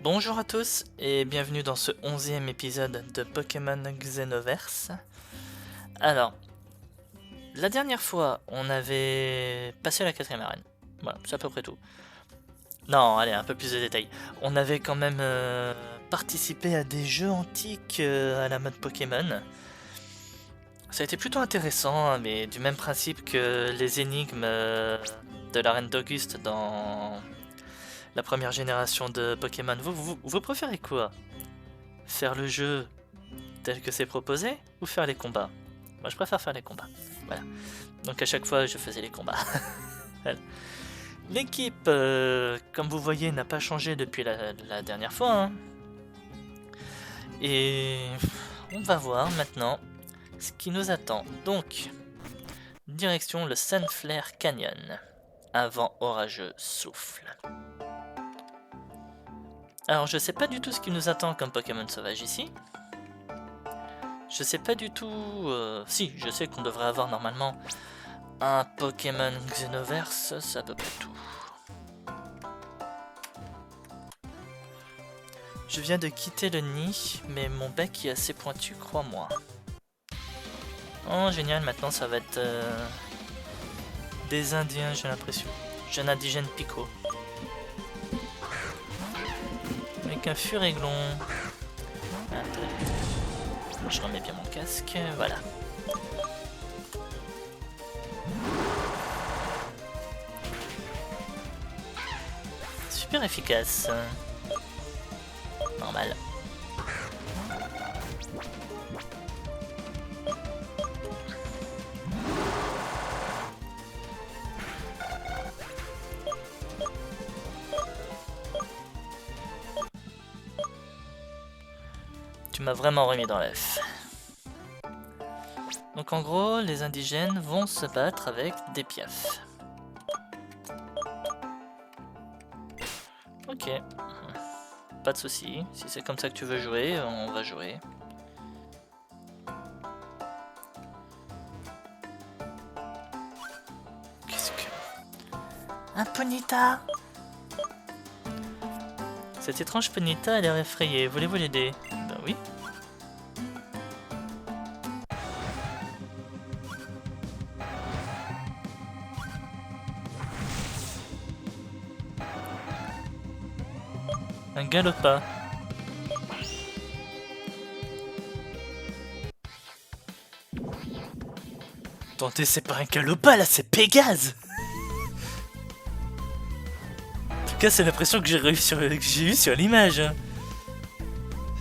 Bonjour à tous et bienvenue dans ce 11e épisode de Pokémon Xenoverse. Alors, la dernière fois, on avait passé la 4ème arène. Voilà, c'est à peu près tout. Non, allez, un peu plus de détails. On avait quand même participé à des jeux antiques à la mode Pokémon. Ça a été plutôt intéressant, hein, mais du même principe que les énigmes de l'arène d'Auguste dans la première génération de Pokémon. Vous préférez quoi? Faire le jeu tel que c'est proposé ou faire les combats? Moi je préfère faire les combats. Voilà. Donc à chaque fois je faisais les combats. Voilà. L'équipe, comme vous voyez, n'a pas changé depuis la dernière fois. Hein. Et on va voir maintenant ce qui nous attend. Donc, direction le Sunflare Canyon. Un vent orageux souffle. Alors je sais pas du tout ce qui nous attend comme Pokémon sauvage ici. Je sais pas du tout... Si, je sais qu'on devrait avoir normalement un Pokémon Xenoverse, c'est à peu près tout. Je viens de quitter le nid, mais mon bec est assez pointu, crois-moi. Oh, génial, maintenant ça va être des Indiens, j'ai l'impression. Jeune indigène Pico. Avec un Furéglon. Attends. Je remets bien mon casque, voilà. Super efficace. Normal. Tu m'as vraiment remis dans l'œuf. Donc en gros, les indigènes vont se battre avec des piafs. Ok. Pas de soucis. Si c'est comme ça que tu veux jouer, on va jouer. Qu'est-ce que... Un Ponyta! Cette étrange Ponyta a l'air effrayée. Voulez-vous l'aider? Ben oui. Un Galopa. Attendez, c'est pas un Galopa là, c'est Pégase! En tout cas, c'est l'impression que j'ai eu sur l'image.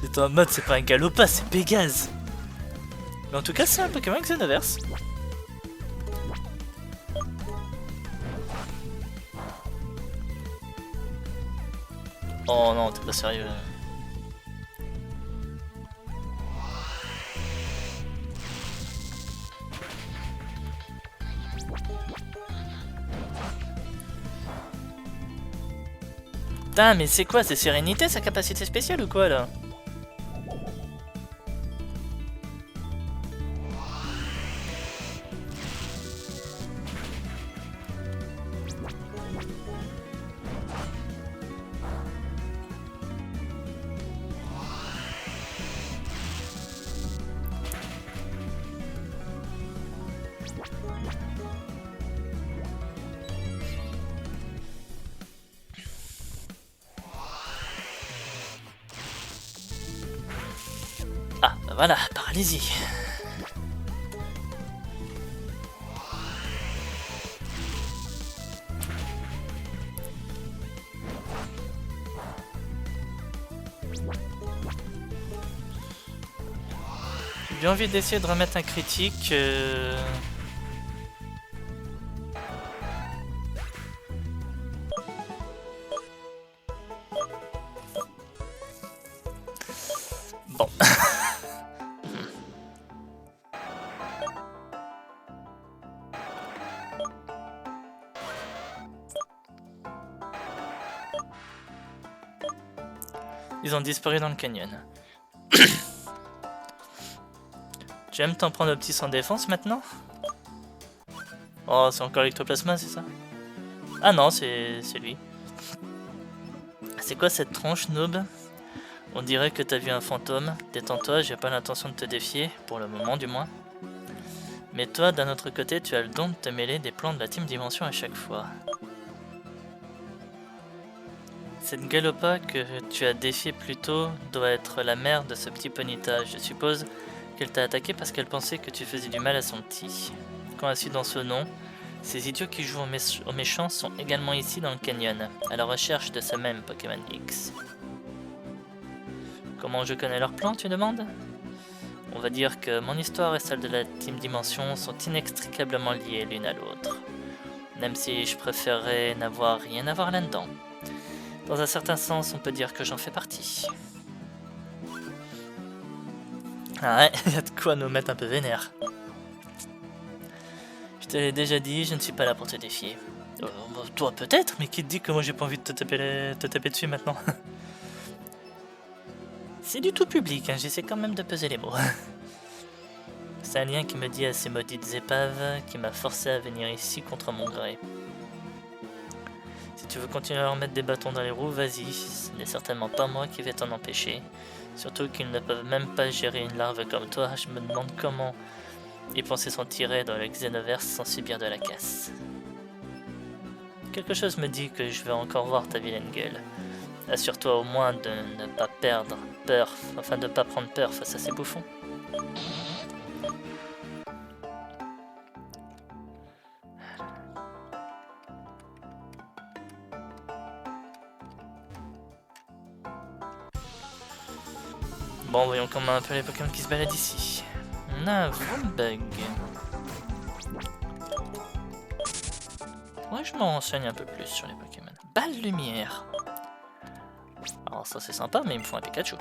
C'est en mode, c'est pas un Galopa, c'est Pégase. Mais en tout cas, c'est un Pokémon Xenoverse. Oh non, t'es pas sérieux. Putain, mais c'est quoi? C'est Sérénité sa capacité spéciale ou quoi là? Ah, bah voilà, paralysie. J'ai envie d'essayer de remettre un critique. Bon. Ils ont disparu dans le canyon. Tu aimes t'en prendre au petit sans défense maintenant? Oh, c'est encore l'ectoplasma, c'est ça? Ah non, c'est lui. C'est quoi cette tronche, noob? On dirait que t'as vu un fantôme. Détends-toi, j'ai pas l'intention de te défier, pour le moment du moins. Mais toi, d'un autre côté, tu as le don de te mêler des plans de la Team Dimension à chaque fois. Cette Galopa que tu as défiée plus tôt doit être la mère de ce petit Ponyta. Je suppose qu'elle t'a attaqué parce qu'elle pensait que tu faisais du mal à son petit. Coïncidence ou non, ces idiots qui jouent aux méchants sont également ici dans le canyon, à la recherche de ce même Pokémon X. Comment je connais leur plan, tu demandes? On va dire que mon histoire et celle de la Team Dimension sont inextricablement liées l'une à l'autre. Même si je préférerais n'avoir rien à voir là-dedans. Dans un certain sens, on peut dire que j'en fais partie. Ah ouais, y a de quoi nous mettre un peu vénère. Je te l'ai déjà dit, je ne suis pas là pour te défier. Toi peut-être, mais qui te dit que moi j'ai pas envie de te taper dessus maintenant? C'est du tout public, hein, j'essaie quand même de peser les mots. C'est un lien qui me dit à ces maudites épaves qui m'a forcé à venir ici contre mon gré. Si tu veux continuer à leur mettre des bâtons dans les roues, vas-y, ce n'est certainement pas moi qui vais t'en empêcher. Surtout qu'ils ne peuvent même pas gérer une larve comme toi, je me demande comment ils pensaient s'en tirer dans le Xenoverse sans subir de la casse. Quelque chose me dit que je vais encore voir ta vilaine gueule. Assure-toi au moins de ne pas perdre peur, enfin de ne pas prendre peur face à ces bouffons. Bon, voyons comment un peu les Pokémon qui se baladent ici. On a un Vrombug. Ouais, je m'en renseigne un peu plus sur les Pokémon. Balle lumière. Alors ça c'est sympa, mais il me faut un Pikachu.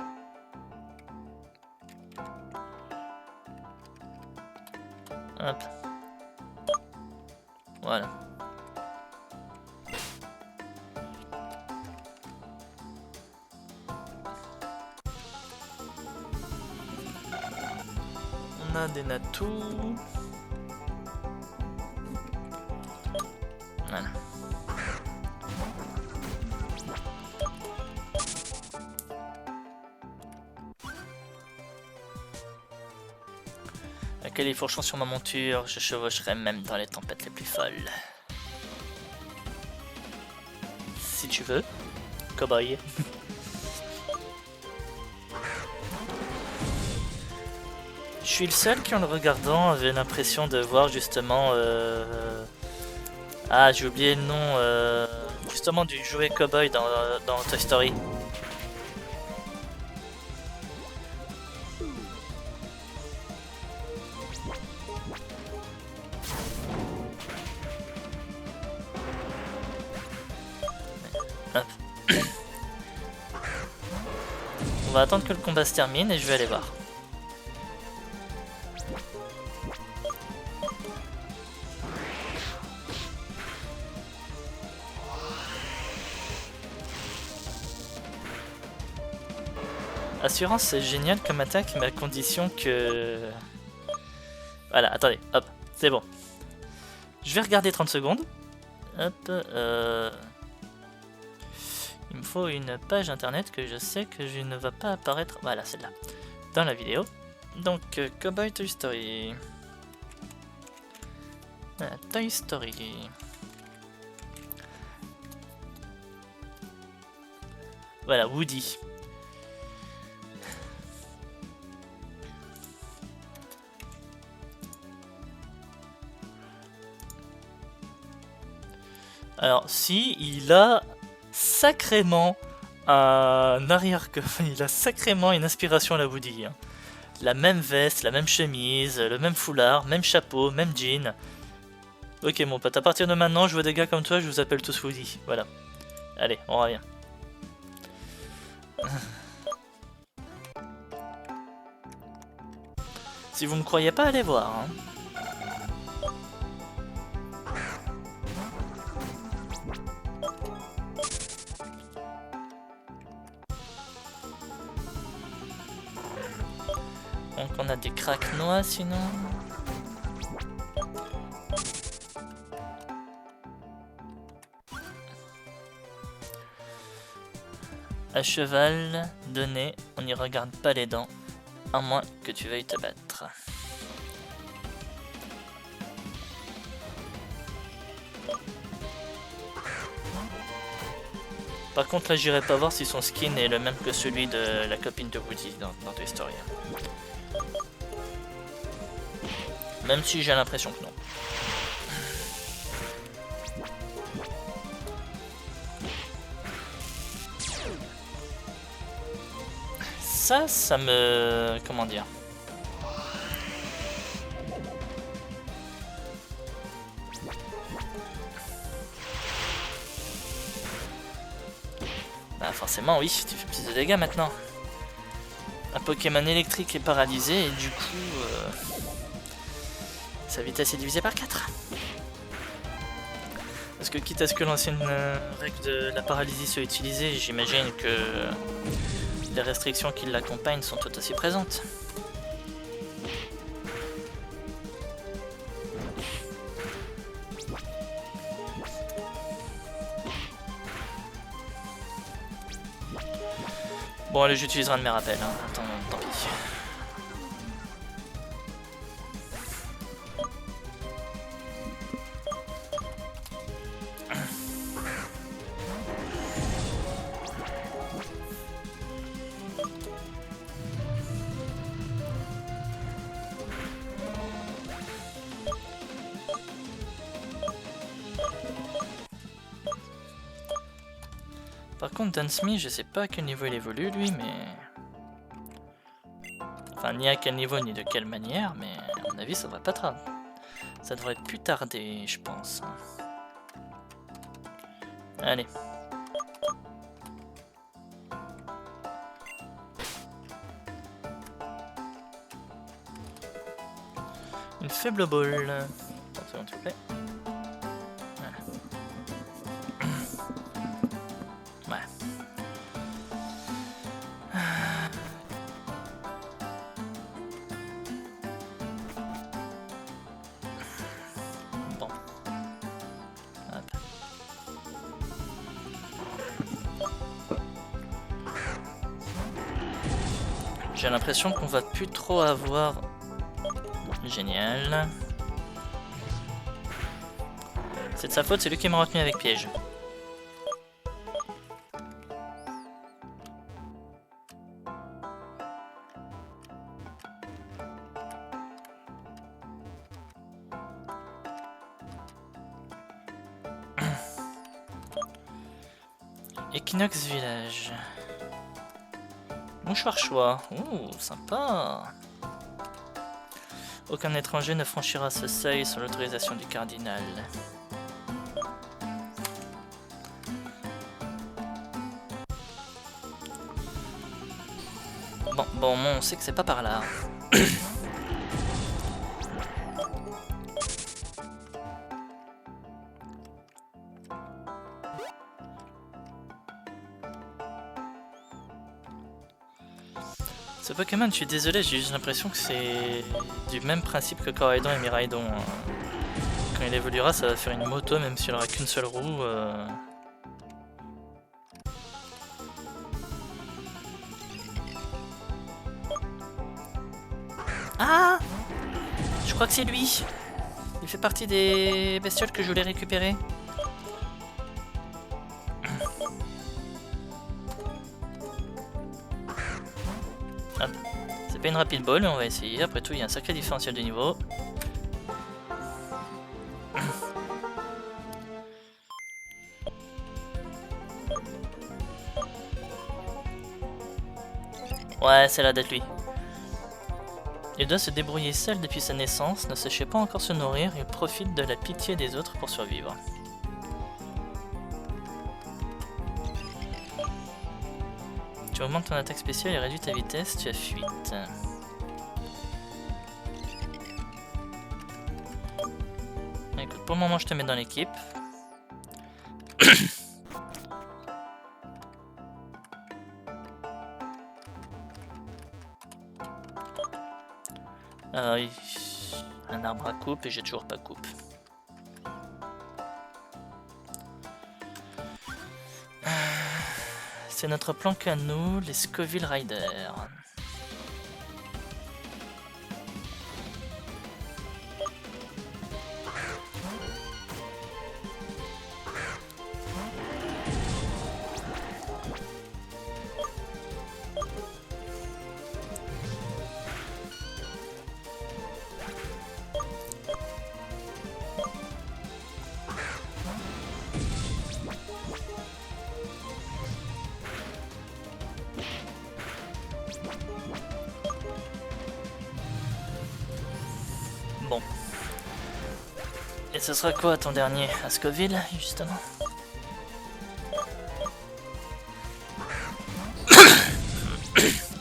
Hop. Voilà. On a des Natous. Voilà. À Califourchon sur ma monture, je chevaucherai même dans les tempêtes les plus folles. Si tu veux, cowboy. Je suis le seul qui, en le regardant, avait l'impression de voir justement... Ah, j'ai oublié le nom, justement du jouet cowboy dans Toy Story. Hop. On va attendre que le combat se termine et je vais aller voir. Assurance, c'est génial comme attaque, mais à condition que... Voilà, attendez, hop, c'est bon. Je vais regarder 30 secondes. Hop, il me faut une page internet que je sais que je ne va pas apparaître... Voilà, celle-là. Dans la vidéo. Donc, Cowboy Toy Story. Voilà, Toy Story. Voilà, Woody. Alors, si, il a sacrément un il a sacrément une inspiration à la Woody. Hein. La même veste, la même chemise, le même foulard, même chapeau, même jean. Ok mon pote, à partir de maintenant, je vois des gars comme toi, je vous appelle tous Woody. Voilà. Allez, on revient. Si vous me croyez pas, allez voir. Hein. Donc on a des craques-noix sinon. À cheval, donné, on n'y regarde pas les dents, à moins que tu veuilles te battre. Par contre là j'irai pas voir si son skin est le même que celui de la copine de Woody dans Toy Story. Même si j'ai l'impression que non. Ça me... comment dire? Bah forcément oui, tu fais plus de dégâts maintenant. Un Pokémon électrique est paralysé et du coup... sa vitesse est divisée par 4. Parce que quitte à ce que l'ancienne règle de la paralysie soit utilisée, j'imagine que les restrictions qui l'accompagnent sont tout aussi présentes. Bon allez, j'utiliserai un de mes rappels, hein. Tant pis. Par contre, Dunsmith, je sais pas à quel niveau il évolue lui, mais... Enfin, ni à quel niveau, ni de quelle manière, mais à mon avis, ça devrait pas tarder. Ça devrait plus tarder, je pense. Allez. Une faible boule. Attends, s'il te plaît. Ouais. Bon. Hop. J'ai l'impression qu'on va plus trop avoir... Génial. C'est de sa faute, c'est lui qui m'a retenu avec piège. Equinox Village. Mouchoir choix. Ouh, sympa. Aucun étranger ne franchira ce seuil sans l'autorisation du cardinal. Bon, on sait que c'est pas par là. Ce Pokémon, je suis désolé, j'ai juste l'impression que c'est du même principe que Coraidon et Miraidon. Quand il évoluera, ça va faire une moto, même s'il aura qu'une seule roue. Ah! Je crois que c'est lui! Il fait partie des bestioles que je voulais récupérer. Hop. C'est pas une rapide ball, mais on va essayer. Après tout, il y a un sacré différentiel de niveau. Ouais, c'est là d'être lui. Il doit se débrouiller seul depuis sa naissance, ne sachait pas encore se nourrir, il profite de la pitié des autres pour survivre. Tu augmentes ton attaque spéciale et réduis ta vitesse, tu as fuite. Écoute, pour le moment je te mets dans l'équipe. Un arbre à coupe et j'ai toujours pas coupe. C'est notre plan qu'à nous, les Scoville Riders. Bon. Et ce sera quoi ton dernier à Scoville, justement?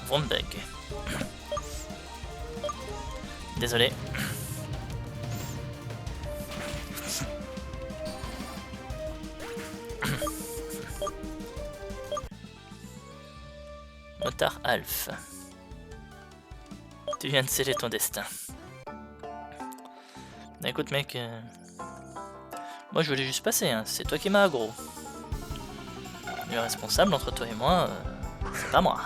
Vrombeg. Désolé. Motard Alf. Tu viens de sceller ton destin. Écoute mec, moi je voulais juste passer, hein. C'est toi qui m'as aggro. Le responsable entre toi et moi, c'est pas moi.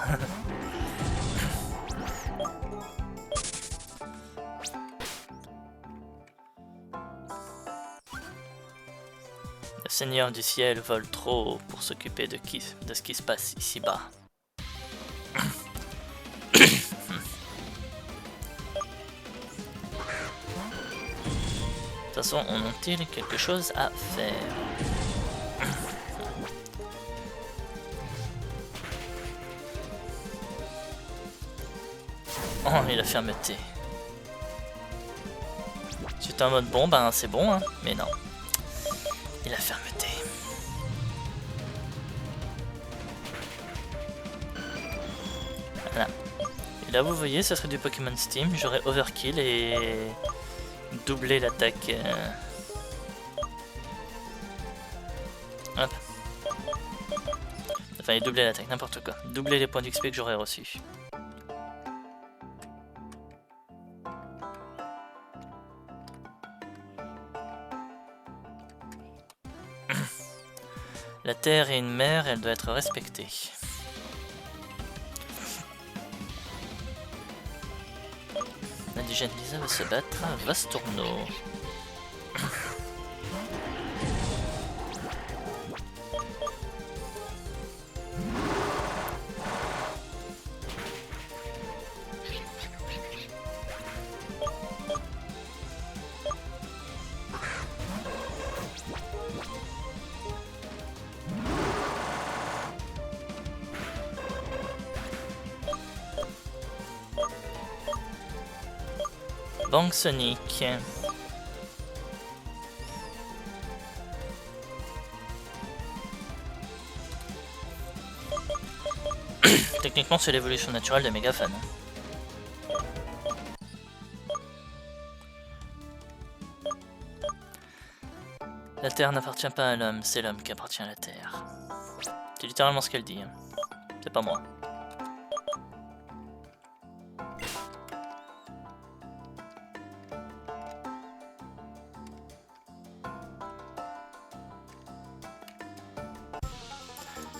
Le Seigneur du ciel vole trop haut pour s'occuper de ce qui se passe ici-bas. De toute façon, on a-t-il quelque chose à faire? Oh, et la fermeté. J'étais en mode bon, ben c'est bon, hein, mais non. Et la fermeté. Voilà. Et là, vous voyez, ça serait du Pokémon Steam. J'aurais overkill et doublé l'attaque. Hop. Enfin, et doubler l'attaque, n'importe quoi. Doubler les points d'XP que j'aurais reçus. La terre est une mère, elle doit être respectée. L'indigène Lisa va se battre à Vastourno. Banque Sonic. Techniquement, c'est l'évolution naturelle de Mégafan. La Terre n'appartient pas à l'homme, c'est l'homme qui appartient à la Terre. C'est littéralement ce qu'elle dit. Hein. C'est pas moi.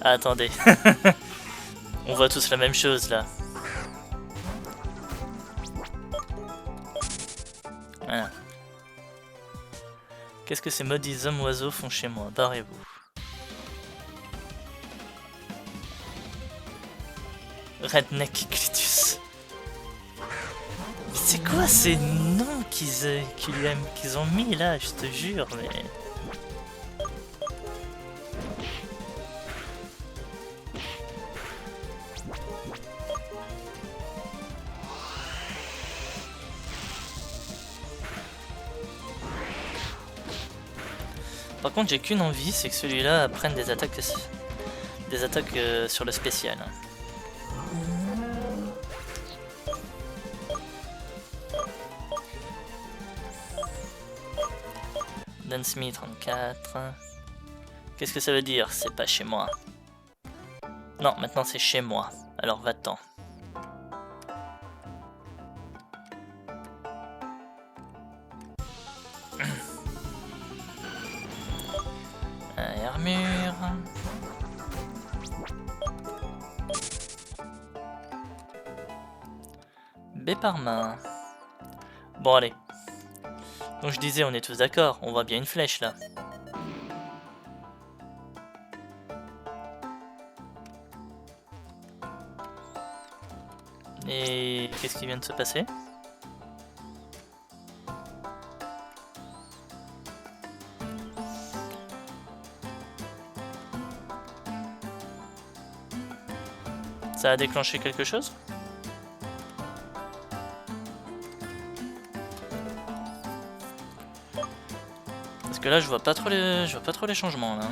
Ah, attendez. On voit tous la même chose là. Voilà. Qu'est-ce que ces maudits hommes oiseaux font chez moi? Barrez-vous. Redneck Clitus. C'est quoi ces noms qu'ils ont mis là, je te jure, mais... Par contre, j'ai qu'une envie, c'est que celui-là prenne des attaques sur le spécial. Dance Me 34. Qu'est-ce que ça veut dire? C'est pas chez moi. Non, maintenant c'est chez moi. Alors va-t'en. Armure. B par main. Bon, allez. Donc je disais, on est tous d'accord, on voit bien une flèche là. Et qu'est-ce qui vient de se passer? Ça a déclenché quelque chose? Parce que là je vois pas trop les changements là.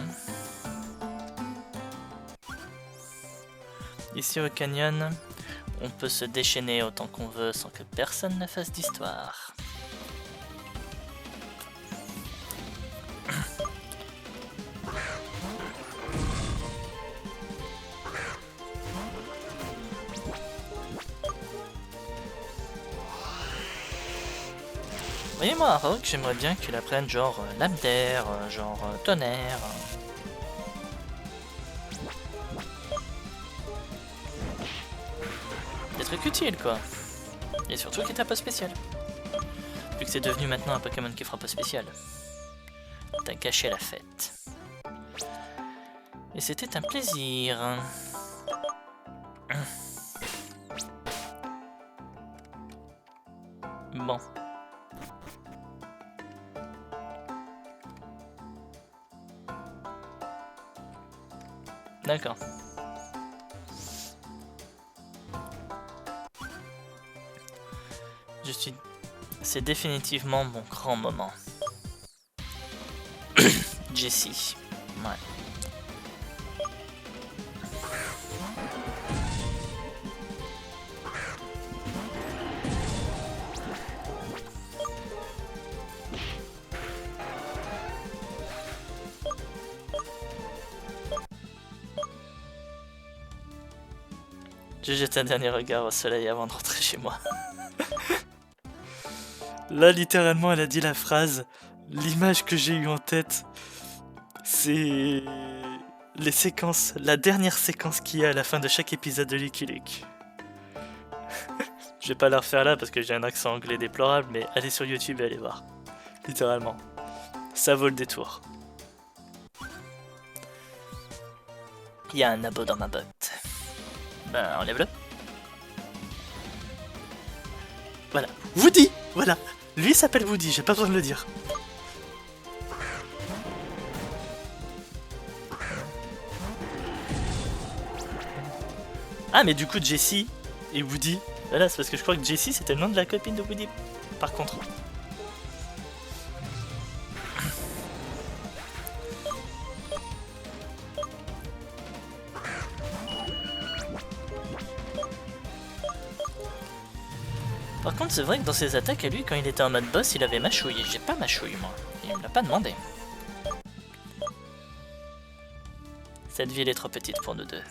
Ici au canyon, on peut se déchaîner autant qu'on veut sans que personne ne fasse d'histoire. Vous voyez, moi, Rogue, j'aimerais bien qu'il apprenne genre lame d'air, genre tonnerre. Des trucs utiles, quoi. Et surtout qui tape pas spécial. Vu que c'est devenu maintenant un Pokémon qui fera pas spécial. T'as gâché la fête. Et c'était un plaisir. Bon. D'accord. C'est définitivement mon grand moment. Jessie. Ouais. Je jette un dernier regard au soleil avant de rentrer chez moi. Là, littéralement, elle a dit la phrase. L'image que j'ai eue en tête, c'est les séquences, la dernière séquence qu'il y a à la fin de chaque épisode de Lucky Luke. Je vais pas la refaire là parce que j'ai un accent anglais déplorable, mais allez sur YouTube et allez voir. Littéralement. Ça vaut le détour. Il y a un abo dans ma botte. Ben, enlève-le. Voilà. Woody! Voilà. Lui s'appelle Woody, j'ai pas besoin de le dire. Ah, mais du coup, Jessie et Woody. Voilà, c'est parce que je crois que Jessie c'était le nom de la copine de Woody. Par contre. Par contre, c'est vrai que dans ses attaques à lui, quand il était en mode boss, il avait mâchouille. J'ai pas mâchouille, moi. Il me l'a pas demandé. Cette ville est trop petite pour nous deux.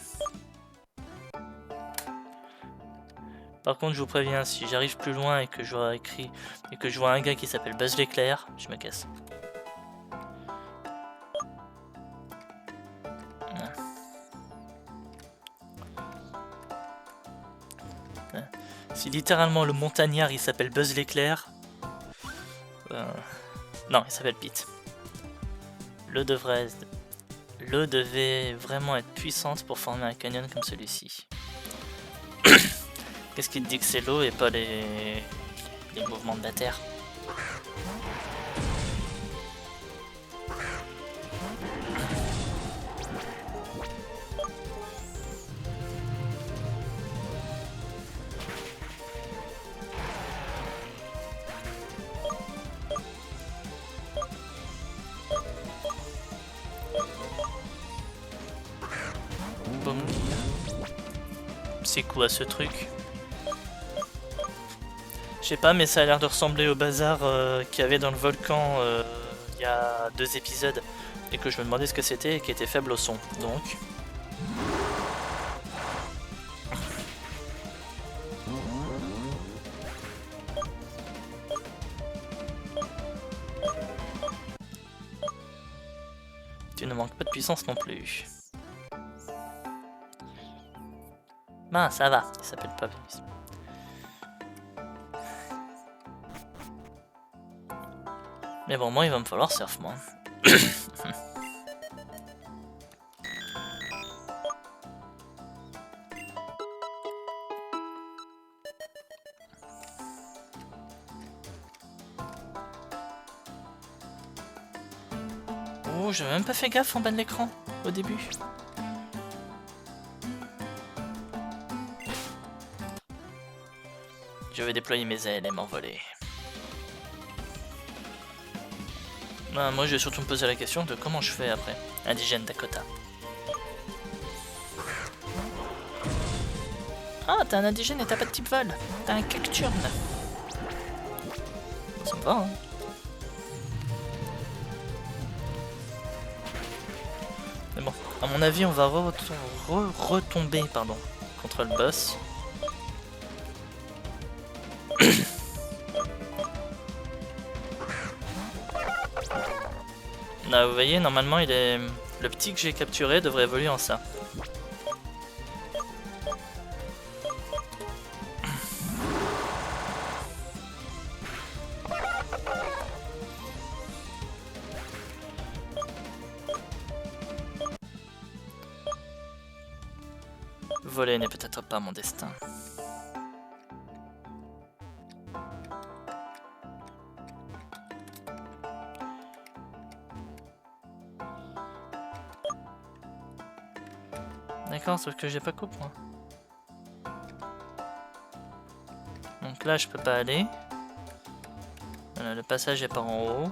Par contre, je vous préviens, si j'arrive plus loin et que je vois écrit et que je vois un gars qui s'appelle Buzz l'éclair, je me casse. Si littéralement le montagnard il s'appelle Buzz l'éclair, non, il s'appelle Pete. L'eau devait vraiment être puissante pour former un canyon comme celui-ci. Qu'est-ce qui te dit que c'est l'eau et pas les mouvements de la terre? Boum. C'est quoi ce truc? Je sais pas, mais ça a l'air de ressembler au bazar qu'il y avait dans le volcan il y a 2 épisodes et que je me demandais ce que c'était et qui était faible au son. Donc. Tu ne manques pas de puissance non plus. Ben, ça va, il s'appelle pas. Mais bon, moi il va me falloir surf, moi. Oh, j'avais même pas fait gaffe en bas de l'écran au début. Je vais déployer mes ailes et m'envoler. Bah, moi je vais surtout me poser la question de comment je fais après. Indigène Dakota. Ah, t'es un indigène et t'as pas de type vol. T'as un cacturne. Ça me va, hein. Mais bon, à mon avis, on va retomber contre le boss. Là, vous voyez, normalement, il est... le petit que j'ai capturé devrait évoluer en ça. Voler n'est peut-être pas mon destin. D'accord, sauf que j'ai pas coupe moi. Donc là je peux pas aller. Voilà, le passage est par en haut.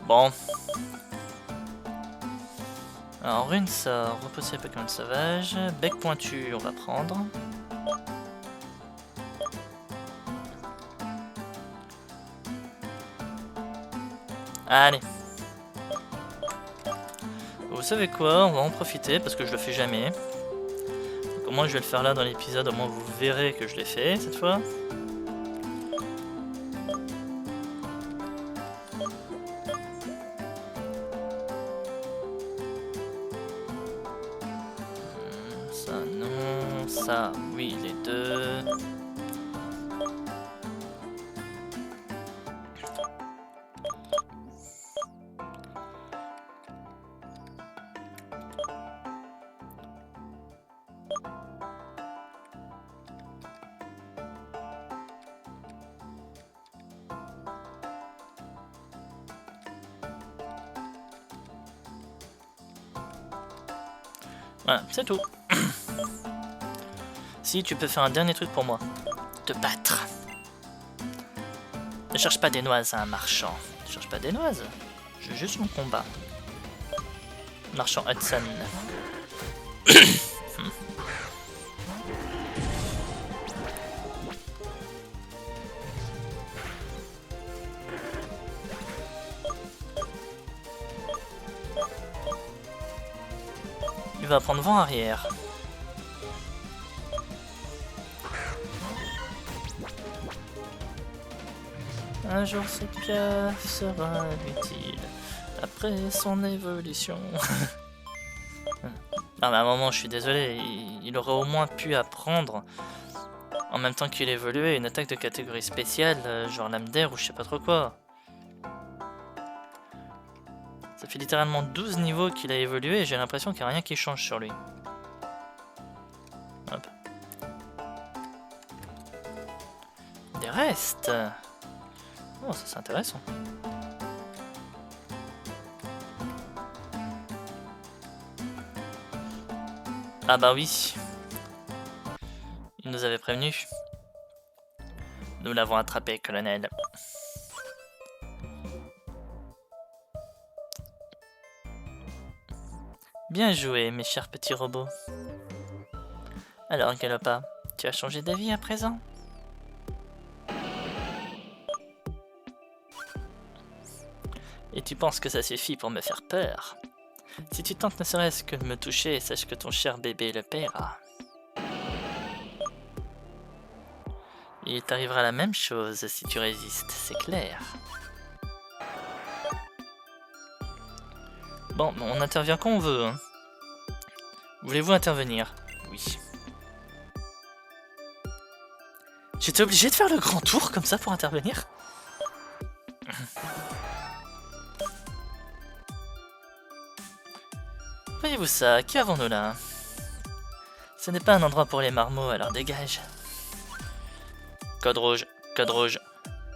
Bon. Alors rune ça, repousser Pokémon sauvage. Bec pointu on va prendre. Allez. Vous savez quoi, on va en profiter parce que je le fais jamais. Donc au moins je vais le faire là dans l'épisode, au moins vous verrez que je l'ai fait cette fois. Ça non, ça oui les deux. Voilà, c'est tout. Si tu peux faire un dernier truc pour moi. Te battre. Ne cherche pas des noises à un marchand. Ne cherche pas des noises. Je veux juste mon combat. Marchand Hudson. Il va prendre vent arrière. Un jour cette pièce sera utile après son évolution. Non mais à un moment je suis désolé, il aurait au moins pu apprendre en même temps qu'il évoluait une attaque de catégorie spéciale, genre lame d'air ou je sais pas trop quoi. Ça fait littéralement 12 niveaux qu'il a évolué et j'ai l'impression qu'il n'y a rien qui change sur lui. Hop. Des restes. Oh, ça c'est intéressant. Ah bah oui. Il nous avait prévenu. Nous l'avons attrapé, colonel. Bien joué, mes chers petits robots. Alors, Galopa, tu as changé d'avis à présent? Et tu penses que ça suffit pour me faire peur? Si tu tentes ne serait-ce que de me toucher, sache que ton cher bébé le paiera. Il t'arrivera la même chose si tu résistes, c'est clair. Bon, on intervient quand on veut. Hein. Voulez-vous intervenir? Oui. J'étais obligé de faire le grand tour comme ça pour intervenir. Voyez-vous ça, qui avons-nous là? Ce n'est pas un endroit pour les marmots, alors dégage. Code rouge, code rouge.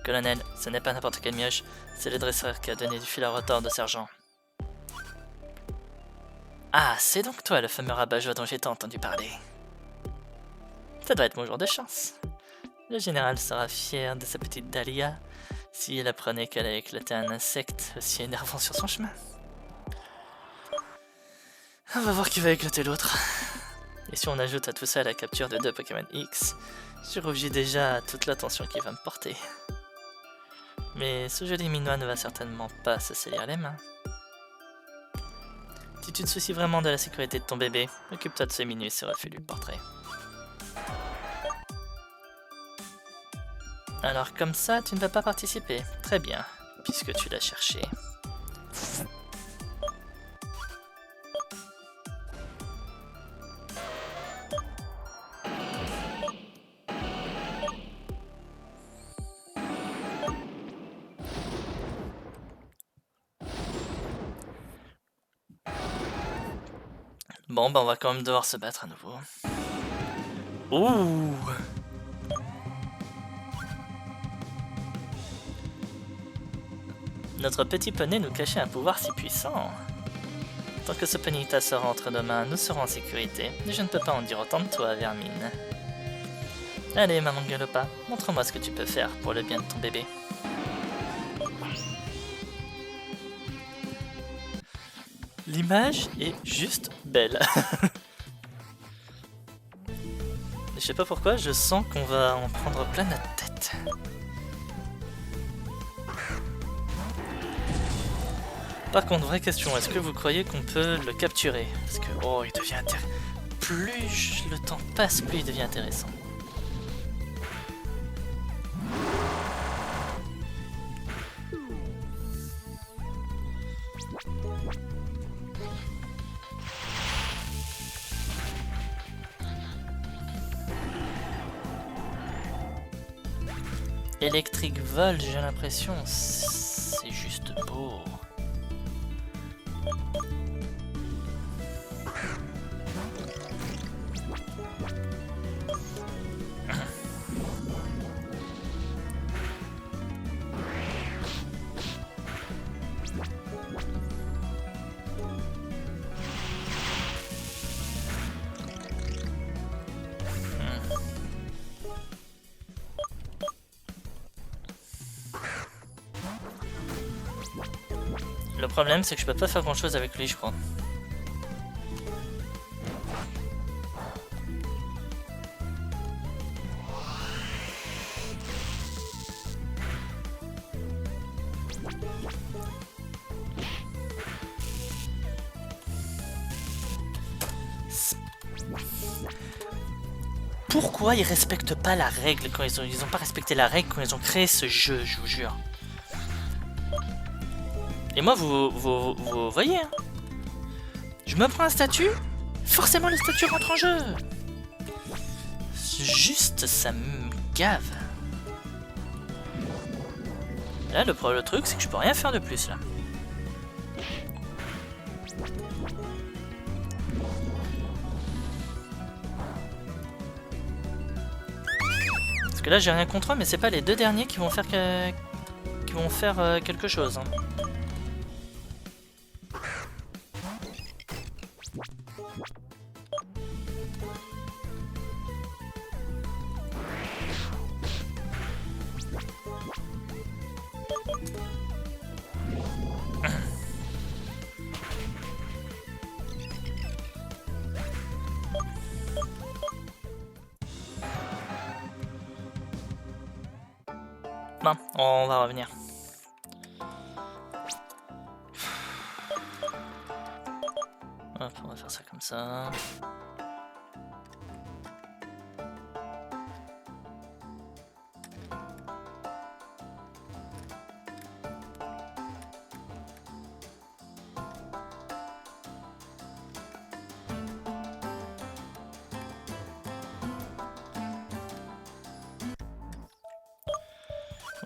Colonel, ce n'est pas n'importe quelle mioche, c'est le dresseur qui a donné du fil à retordre au sergent. Ah, c'est donc toi le fameux rabat-joie dont j'ai tant entendu parler. Ça doit être mon jour de chance. Le général sera fier de sa petite Dahlia si elle apprenait qu'elle a éclaté un insecte aussi énervant sur son chemin. On va voir qui va éclater l'autre. Et si on ajoute à tout ça la capture de 2 Pokémon X, je rougis déjà à toute l'attention qu'il va me porter. Mais ce joli minois ne va certainement pas se salir les mains. Si tu te soucies vraiment de la sécurité de ton bébé, occupe-toi de ce minus et refais-lui le portrait. Alors comme ça, tu ne vas pas participer. Très bien, puisque tu l'as cherché. Bon, bah on va quand même devoir se battre à nouveau. Ouh! Notre petit poney nous cachait un pouvoir si puissant. Tant que ce Ponyta sera entre nos mains, nous serons en sécurité, et je ne peux pas en dire autant de toi, Vermine. Allez, maman Galopa, montre-moi ce que tu peux faire pour le bien de ton bébé. L'image est juste belle. Je sais pas pourquoi, je sens qu'on va en prendre plein notre tête. Par contre, vraie question, est-ce que vous croyez qu'on peut le capturer? Parce que, oh, il devient intéressant. Plus le temps passe, plus il devient intéressant. Electric Volt, j'ai l'impression, c'est juste beau. Le problème, c'est que je peux pas faire grand chose avec lui, je crois. Pourquoi ils respectent pas la règle quand ils ont pas respecté la règle quand ils ont créé ce jeu, je vous jure. Et moi, vous voyez, hein, je me prends un statut, forcément le statut rentre en jeu. Juste, ça me gave. Là, le truc, c'est que je peux rien faire de plus, là. Parce que là, j'ai rien contre eux, mais c'est pas les deux derniers qui vont faire quelque chose. Hein. Bon, on va revenir. Hop, on va faire ça comme ça.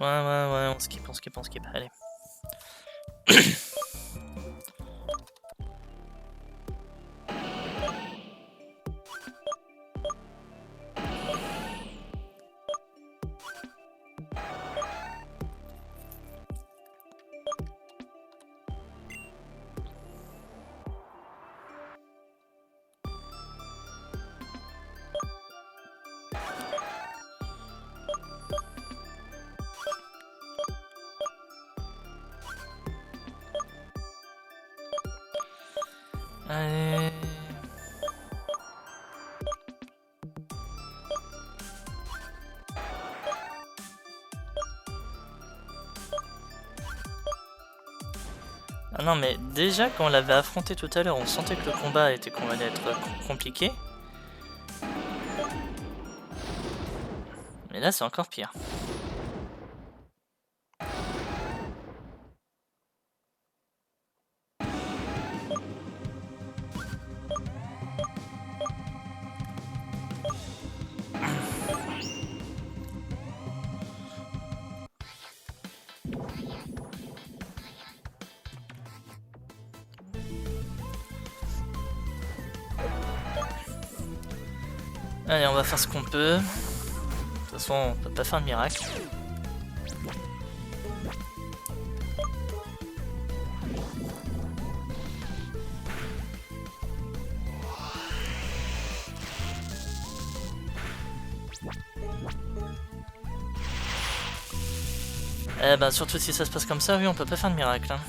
Ouais, on skip, on skip, allez. Allez. Ah non mais déjà quand on l'avait affronté tout à l'heure, on sentait que le combat allait être compliqué. Mais là c'est encore pire. Allez, on va faire ce qu'on peut. De toute façon, on peut pas faire de miracle. Eh ben, surtout si ça se passe comme ça, oui, on peut pas faire de miracle. Hein.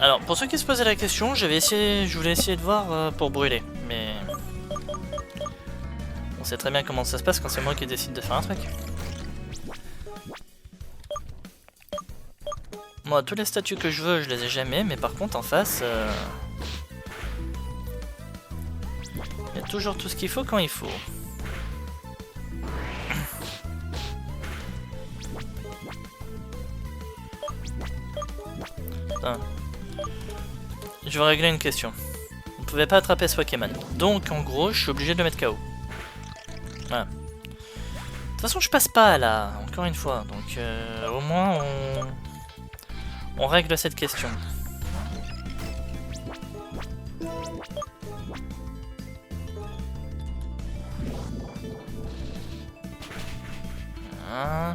Alors, pour ceux qui se posaient la question, je voulais essayer de voir pour brûler, mais... On sait très bien comment ça se passe quand c'est moi qui décide de faire un truc. Moi, tous les statuts que je veux, je les ai jamais, mais par contre, en face... Il y a toujours tout ce qu'il faut quand il faut. Putain. Je vais régler une question. Vous ne pouvez pas attraper ce Pokémon. Donc en gros, je suis obligé de le mettre KO. Voilà. De toute façon, je passe pas là, encore une fois. Donc au moins, on règle cette question. Voilà.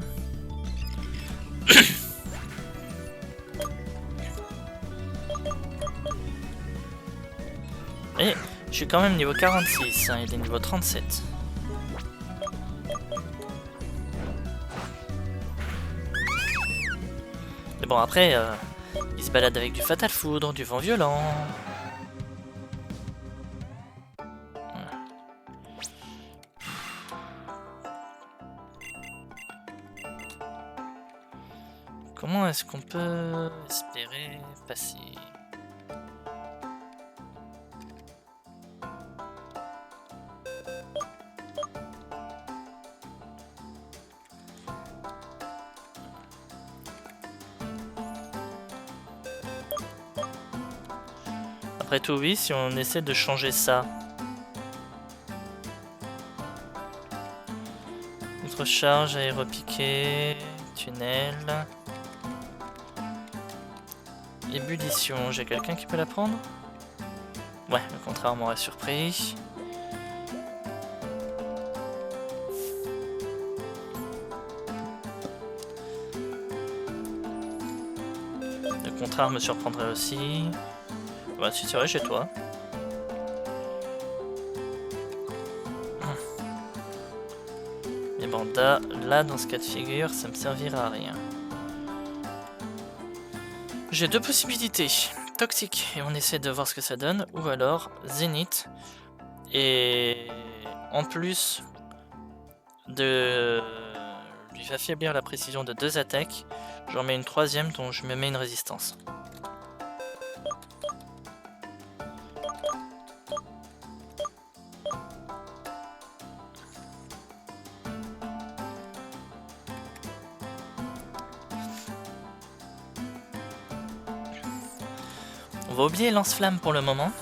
Et je suis quand même niveau 46, hein, il est niveau 37. Mais bon après, il se balade avec du Fatal Foudre, du vent violent. Voilà. Comment est-ce qu'on peut espérer passer ? Après tout, oui, si on essaie de changer ça. Contre-charge, aéropiqué, tunnel. Ébullition, j'ai quelqu'un qui peut la prendre? Ouais, le contraire m'aurait surpris. Le contraire me surprendrait aussi. Bah si c'est vrai, chez toi. Mais bon, là, dans ce cas de figure, ça me servira à rien. J'ai deux possibilités. Toxique, et on essaie de voir ce que ça donne. Ou alors, Zénith. Et en plus de lui affaiblir la précision de 2 attaques, j'en mets une troisième dont je me mets une résistance. va oublier lance-flamme pour le moment.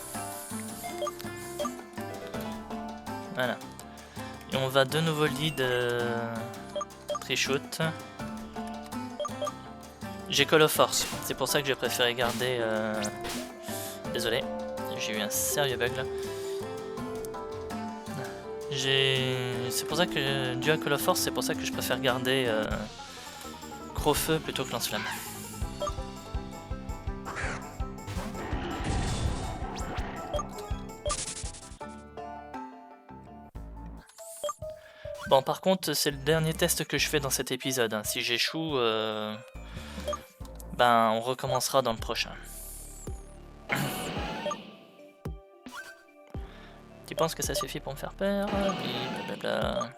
Voilà. Et on va de nouveau lead pre-shoot. J'ai Call of Force, c'est pour ça que j'ai préféré garder... Désolé, j'ai eu un sérieux bug là. C'est pour ça que, dû à Call of Force, c'est pour ça que je préfère garder Gros-Feu plutôt que Lance-Flamme. Bon, par contre, c'est le dernier test que je fais dans cet épisode. Hein. Si j'échoue, ben on recommencera dans le prochain. Tu penses que ça suffit pour me faire peur? Oui, blablabla.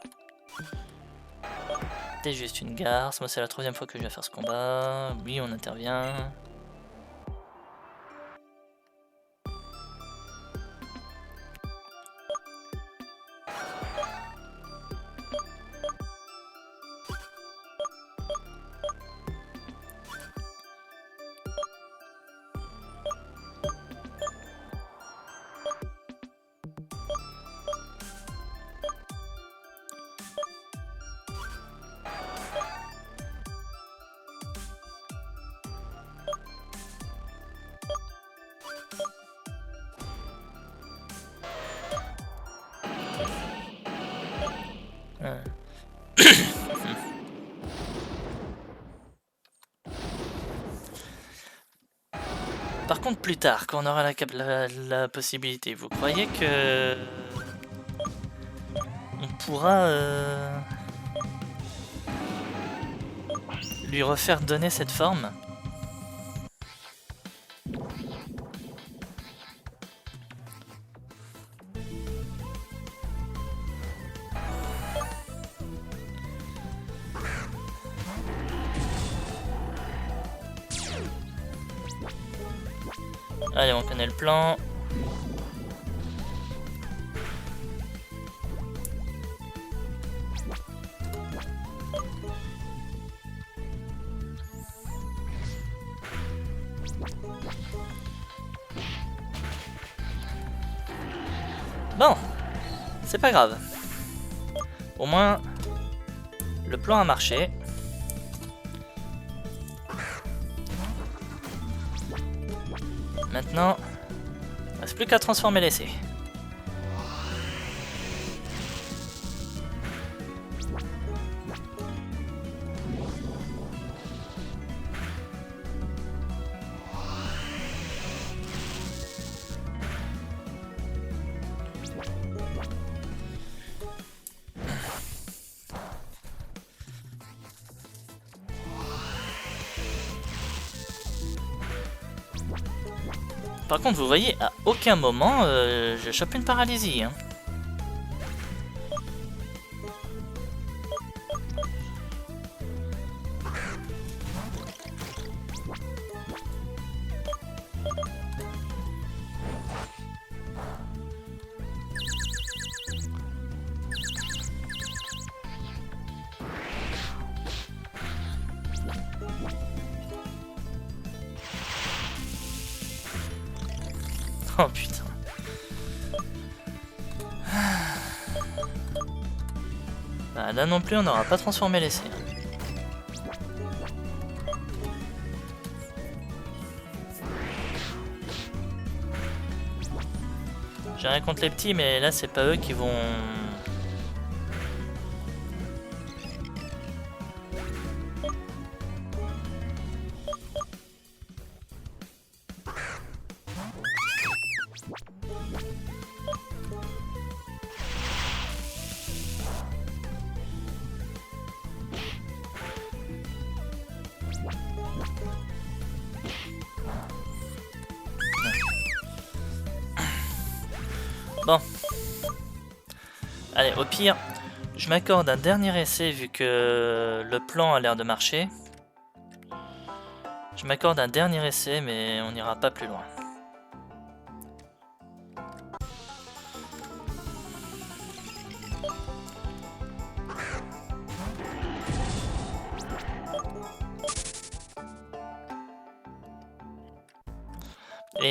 T'es juste une garce, moi c'est la 3e fois que je viens faire ce combat. Oui, on intervient. Par contre, plus tard, quand on aura la possibilité, vous croyez que on pourra lui refaire donner cette forme? Allez, on connaît le plan. Bon, c'est pas grave. Au moins, le plan a marché. Maintenant, il ne reste plus qu'à transformer l'essai. Par contre, vous voyez, à aucun moment, je chope une paralysie. Hein. Oh putain. Bah, là non plus on n'aura pas transformé l'essai. J'ai rien contre les petits mais là c'est pas eux qui vont... Bon. Allez, au pire, je m'accorde un dernier essai vu que le plan a l'air de marcher. Je m'accorde un dernier essai, mais on n'ira pas plus loin.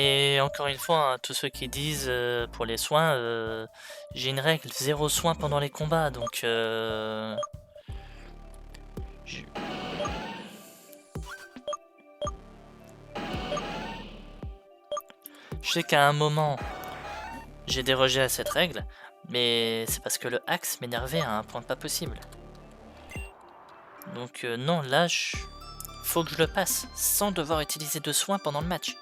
Et encore une fois, hein, tous ceux qui disent pour les soins, j'ai une règle, 0 soins pendant les combats, donc je sais qu'à un moment, j'ai dérogé à cette règle, mais c'est parce que le axe m'énervait à un point pas possible. Donc non, là, faut que je le passe, sans devoir utiliser de soins pendant le match.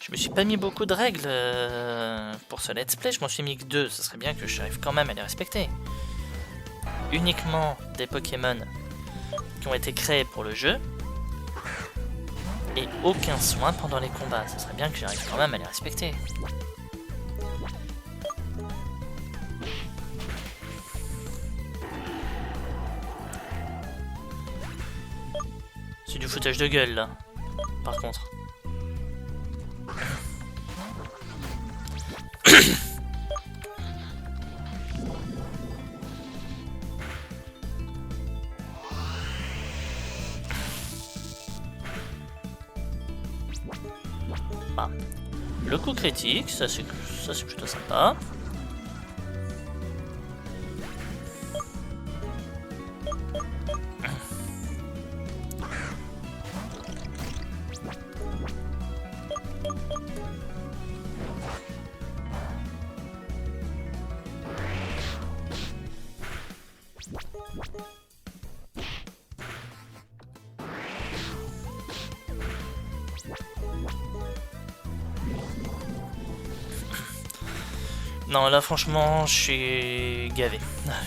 Je me suis pas mis beaucoup de règles pour ce let's play, je m'en suis mis que 2, ce serait bien que j'arrive quand même à les respecter. Uniquement des Pokémon qui ont été créés pour le jeu, et aucun soin pendant les combats, ce serait bien que j'arrive quand même à les respecter. C'est du foutage de gueule là, par contre. Ah. Le coup critique, ça c'est plutôt sympa. Non, là franchement, je suis gavé.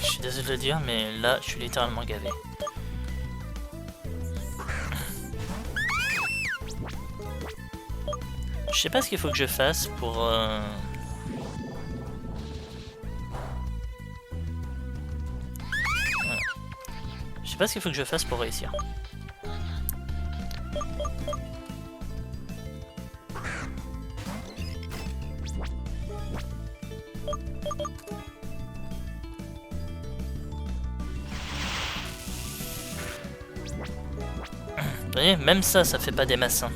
Je suis désolé de le dire, mais là, je suis littéralement gavé. Je sais pas ce qu'il faut que je fasse pour... Je sais pas ce qu'il faut que je fasse pour réussir. Vous voyez, même ça fait pas des masses. Hein.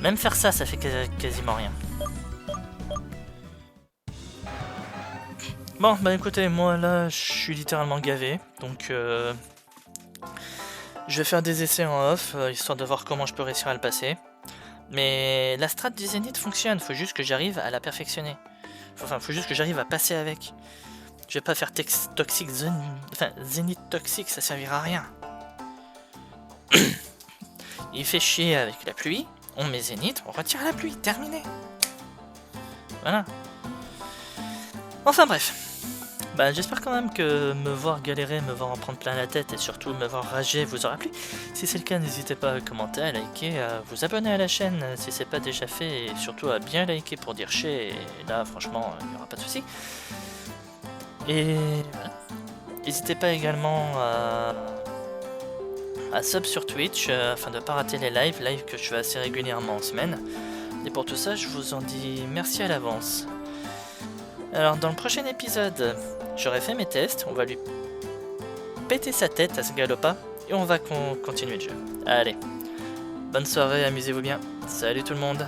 Même faire ça, ça fait quasiment rien. Bon, bah écoutez, moi là, je suis littéralement gavé, donc je vais faire des essais en off, histoire de voir comment je peux réussir à le passer. Mais la strat du Zénith fonctionne, faut juste que j'arrive à la perfectionner. Enfin, faut juste que j'arrive à passer avec. Je vais pas faire toxique Zénith toxique, ça servira à rien. Il fait chier avec la pluie, on met Zénith, on retire la pluie, terminé. Voilà. Enfin bref. Bah, j'espère quand même que me voir galérer, me voir en prendre plein la tête et surtout me voir rager vous aura plu. Si c'est le cas, n'hésitez pas à commenter, à liker, à vous abonner à la chaîne si c'est pas déjà fait et surtout à bien liker pour dire chez. Et là, franchement, il n'y aura pas de souci. Et voilà. N'hésitez pas également à sub sur Twitch afin de ne pas rater les lives que je fais assez régulièrement en semaine. Et pour tout ça, je vous en dis merci à l'avance. Alors dans le prochain épisode, j'aurai fait mes tests, on va lui péter sa tête à ce galopin et on va continuer le jeu. Allez, bonne soirée, amusez-vous bien, salut tout le monde.